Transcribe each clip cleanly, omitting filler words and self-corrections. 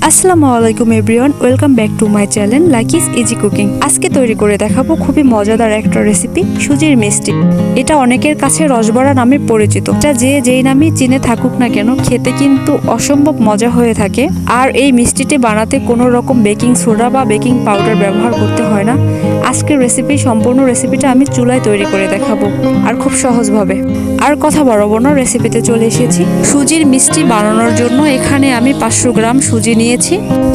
আসসালামু আলাইকুম everyone, welcome back to my channel Likis easy cooking. আজকে তৈরি করে দেখাবো খুবই মজাদার একটা রেসিপি, সুজির মিষ্টি। এটা অনেকের কাছে রসবড়া নামে পরিচিত। এটা যেই নামে চিনে থাকুক না কেন, খেতে কিন্তু অসম্ভব মজা হয়ে থাকে। আর এই মিষ্টিটি বানাতে কোনো রকম বেকিং সোডা বা বেকিং পাউডার ব্যবহার করতে হয় না। আজকের সম্পূর্ণ রেসিপিটা আমি চুলায় তৈরি করে দেখাবো, আর খুব সহজভাবে। আর কথা বাড়াবো না, রেসিপিতে চলে এসেছি। সুজির মিষ্টি বানানোর জন্য এখানে আমি 500 গ্রাম সুজি নিয়েছি।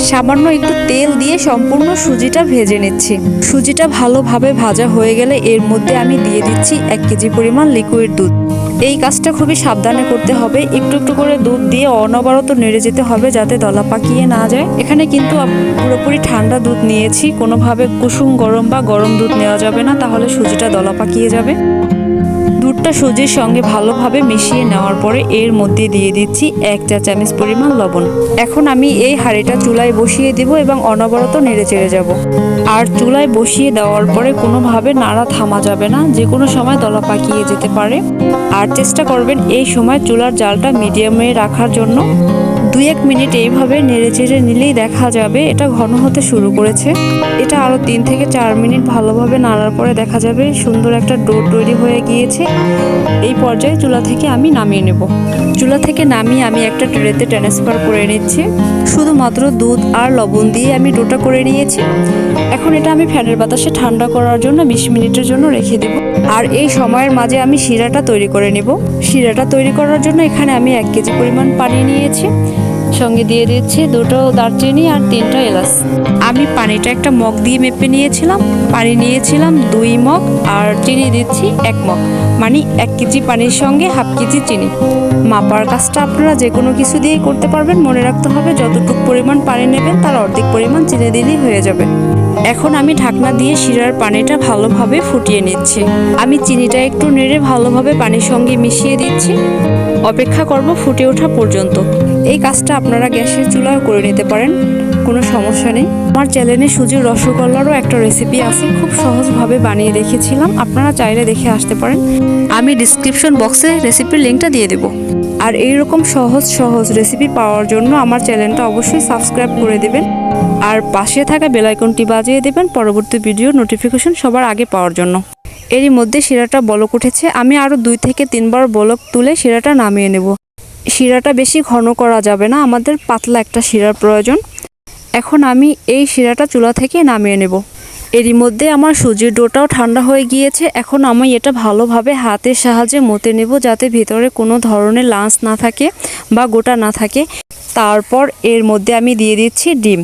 সামান্য একটু তেল দিয়ে সম্পূর্ণ সুজিটা ভেজে নিচ্ছি। সুজিটা ভালোভাবে ভাজা হয়ে গেলে এর মধ্যে আমি দিয়ে দিচ্ছি 1 কেজি পরিমাণ লিকুইড দুধ। এই কাজটা খুবই সাবধানে করতে হবে। একটু একটু করে দুধ দিয়ে অনবরত নেড়ে যেতে হবে যাতে দলা পাকিয়ে না যায়। এখানে কিন্তু পুরোপুরি ঠান্ডা দুধ নিয়েছি, কোনোভাবে কুসুম গরম বা গরম দুধ নেওয়া যাবে না, তাহলে সুজিটা দলা পাকিয়ে যাবে। দুধটা সুজির সঙ্গে ভালোভাবে মিশিয়ে নেওয়ার পরে এর মধ্যে দিয়ে দিচ্ছি 1 চা চামচ পরিমাণ লবণ। এখন আমি এই হাঁড়িটা চুলায় বসিয়ে দিব এবং অনবরত নেড়ে চেড়ে যাব। আর চুলায় বসিয়ে দেওয়ার পরে কোনোভাবে নাড়া থামা যাবে না, যে কোনো সময় দলা পাকিয়ে যেতে পারে। আর চেষ্টা করবেন এই সময় চুলার জালটা মিডিয়ামে রাখার জন্য। 2-1 মিনিট এইভাবে নেড়ে চেড়ে নিলেই দেখা যাবে এটা ঘন হতে শুরু করেছে। এটা আরও 3 থেকে 4 মিনিট ভালোভাবে নাড়ার পরে দেখা যাবে সুন্দর একটা ডো তৈরি হয়ে গিয়েছে। এই পর্যায়ে চুলা থেকে আমি নামিয়ে নেব। চুলা থেকে নামিয়ে আমি একটা ট্রেতে ট্রান্সফার করে নিচ্ছি। শুধুমাত্র দুধ আর লবণ দিয়ে আমি ডোটা করে নিয়েছি। এখন এটা আমি ফ্যানের বাতাসে ঠান্ডা করার জন্য 20 মিনিটের জন্য রেখে দেব। আর এই সময়ের মাঝে আমি শিরাটা তৈরি করে নেব। শিরাটা তৈরি করার জন্য এখানে আমি 1 কেজি পরিমাণ পানি নিয়েছি। সঙ্গে দিয়ে দিচ্ছি 2টো দারচিনি আর 3টা এলাচ। আমি পানিটা একটা মগ দিয়ে মেপে নিয়েছিলাম। পানি নিয়েছিলাম 2 মগ আর চিনি দিচ্ছি 1 মগ, মানে 1 কেজি পানির সঙ্গে 1/2 কেজি চিনি। মাপার কাজটা আপনারা যে কোনো কিছু দিয়েই করতে পারবেন। মনে রাখতে হবে যতটুকু পরিমাণ পানি নেবেন তার অর্ধেক পরিমাণ চিনি দিলেই হয়ে যাবে। এখন আমি ঢাকনা দিয়ে শিরার পানিটা ভালোভাবে ফুটিয়ে নিচ্ছি। আমি চিনিটা একটু নেড়ে ভালোভাবে পানির সঙ্গে মিশিয়ে দিচ্ছি। অপেক্ষা করব ফুটে ওঠা পর্যন্ত। এই কাজটা আপনারা গ্যাসের চুলায় করে নিতে পারেন, কোনো সমস্যা নেই। আমার চ্যানেলে সুজির রসগোল্লারও একটা রেসিপি আছে, খুব সহজভাবে বানিয়ে রেখেছিলাম, আপনারা চাইলে দেখে আসতে পারেন। আমি ডিসক্রিপশন বক্সে রেসিপির লিঙ্কটা দিয়ে দেব। আর এইরকম সহজ রেসিপি পাওয়ার জন্য আমার চ্যানেলটা অবশ্যই সাবস্ক্রাইব করে দেবেন। আর পাশে থাকা বেল আইকনটি বাজিয়ে দেবেন পরবর্তী ভিডিও নোটিফিকেশন সবার আগে পাওয়ার জন্য। এরই মধ্যে শিরাটা বলক উঠেছে। আমি আরও 2 থেকে 3 বার বলক তুলে শিরাটা নামিয়ে নেব। শিরাটা বেশি ঘন করা যাবে না, আমাদের পাতলা একটা শিরার প্রয়োজন। এখন আমি এই শিরাটা চুলা থেকে নামিয়ে নেব। এরই মধ্যে আমার সুজির ডোটাও ঠান্ডা হয়ে গিয়েছে। এখন আমি এটা ভালোভাবে হাতের সাহায্যে মতে নেব, যাতে ভিতরে কোনো ধরনের লাঞ্চ না থাকে বা গোটা না থাকে। তারপর এর মধ্যে আমি দিয়ে দিচ্ছি ডিম।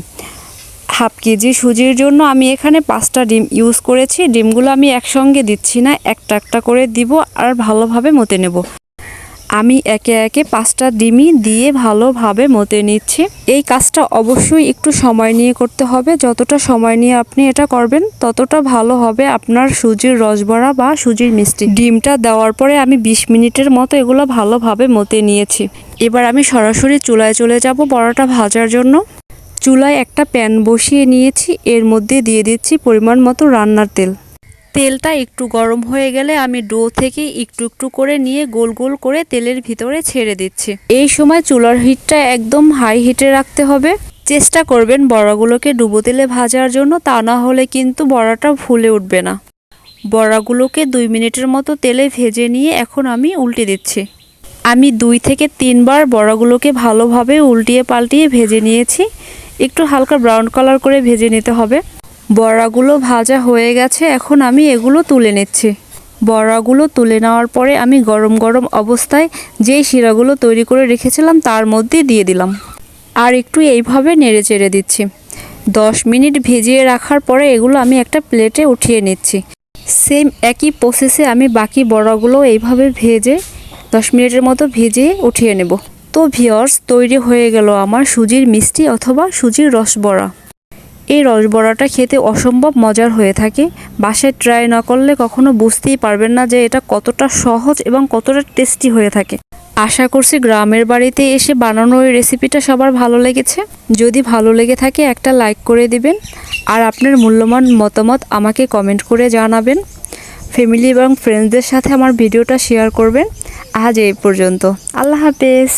1/2 কেজি সুজির জন্য আমি এখানে 5টা ডিম ইউজ করেছি। ডিমগুলো আমি একসঙ্গে দিচ্ছি না, একটা একটা করে দিব আর ভালোভাবে মতে নেব। আমি একে একে 5টা ডিমই দিয়ে ভালোভাবে মতে নিচ্ছি। এই কাজটা অবশ্যই একটু সময় নিয়ে করতে হবে। যতটা সময় নিয়ে আপনি এটা করবেন ততটা ভালো হবে আপনার সুজির রসবড়া বা সুজির মিষ্টি। ডিমটা দেওয়ার পরে আমি 20 মিনিটের মতো এগুলো ভালোভাবে মতে নিয়েছি। এবার আমি সরাসরি চুলায় চলে যাব বড়াটা ভাজার জন্য। চুলায় একটা প্যান বসিয়ে নিয়েছি, এর মধ্যে দিয়ে দিচ্ছি পরিমাণ মতো রান্নার তেল। তেলটা একটু গরম হয়ে গেলে আমি ডো থেকে একটু একটু করে নিয়ে গোল গোল করে তেলের ভিতরে ছেড়ে দিচ্ছি। এই সময় চুলার হিটটা একদম হাই হিটে রাখতে হবে। চেষ্টা করবেন বড়াগুলোকে ডুবো তেলে ভাজার জন্য, তা না হলে কিন্তু বড়াটা ফুলে উঠবে না। বড়াগুলোকে 2 মিনিটের মতো তেলে ভেজে নিয়ে এখন আমি উল্টে দিচ্ছি। আমি 2 থেকে 3 বার বড়াগুলোকে ভালোভাবে উল্টিয়ে পাল্টিয়ে ভেজে নিয়েছি। একটু হালকা ব্রাউন কালার করে ভেজে নিতে হবে। বড়াগুলো ভাজা হয়ে গেছে, এখন আমি এগুলো তুলে নিচ্ছি। বড়াগুলো তুলে নেওয়ার পরে আমি গরম গরম অবস্থায় যেই শিরাগুলো তৈরি করে রেখেছিলাম তার মধ্যে দিয়ে দিলাম। আর একটু এইভাবে নেড়ে চেড়ে দিচ্ছি। 10 মিনিট ভেজিয়ে রাখার পরে এগুলো আমি একটা প্লেটে উঠিয়ে নিচ্ছি। সেম একই প্রসেসে আমি বাকি বড়াগুলো এইভাবে ভেজে 10 মিনিটের মতো ভেজে উঠিয়ে নেব। তো ভিউয়ার্স, তৈরি হয়ে গেল আমার সুজির মিষ্টি অথবা সুজির রসবড়া। এই রসবড়াটা খেতে অসম্ভব মজার হয়ে থাকে। বাসায় ট্রাই না করলে কখনো বুঝতেই পারবেন না যে এটা কতটা সহজ এবং কতটা টেস্টি হয়ে থাকে। আশা করছি গ্রামের বাড়িতে এসে বানানো এই রেসিপিটা সবার ভালো লেগেছে। যদি ভালো লেগে থাকে একটা লাইক করে দিবেন আর আপনার মূল্যবান মতামত আমাকে কমেন্ট করে জানাবেন। ফ্যামিলি এবং ফ্রেন্ডসদের সাথে আমার ভিডিওটা শেয়ার করবেন। আজ এই পর্যন্ত, আল্লাহ হাফেজ।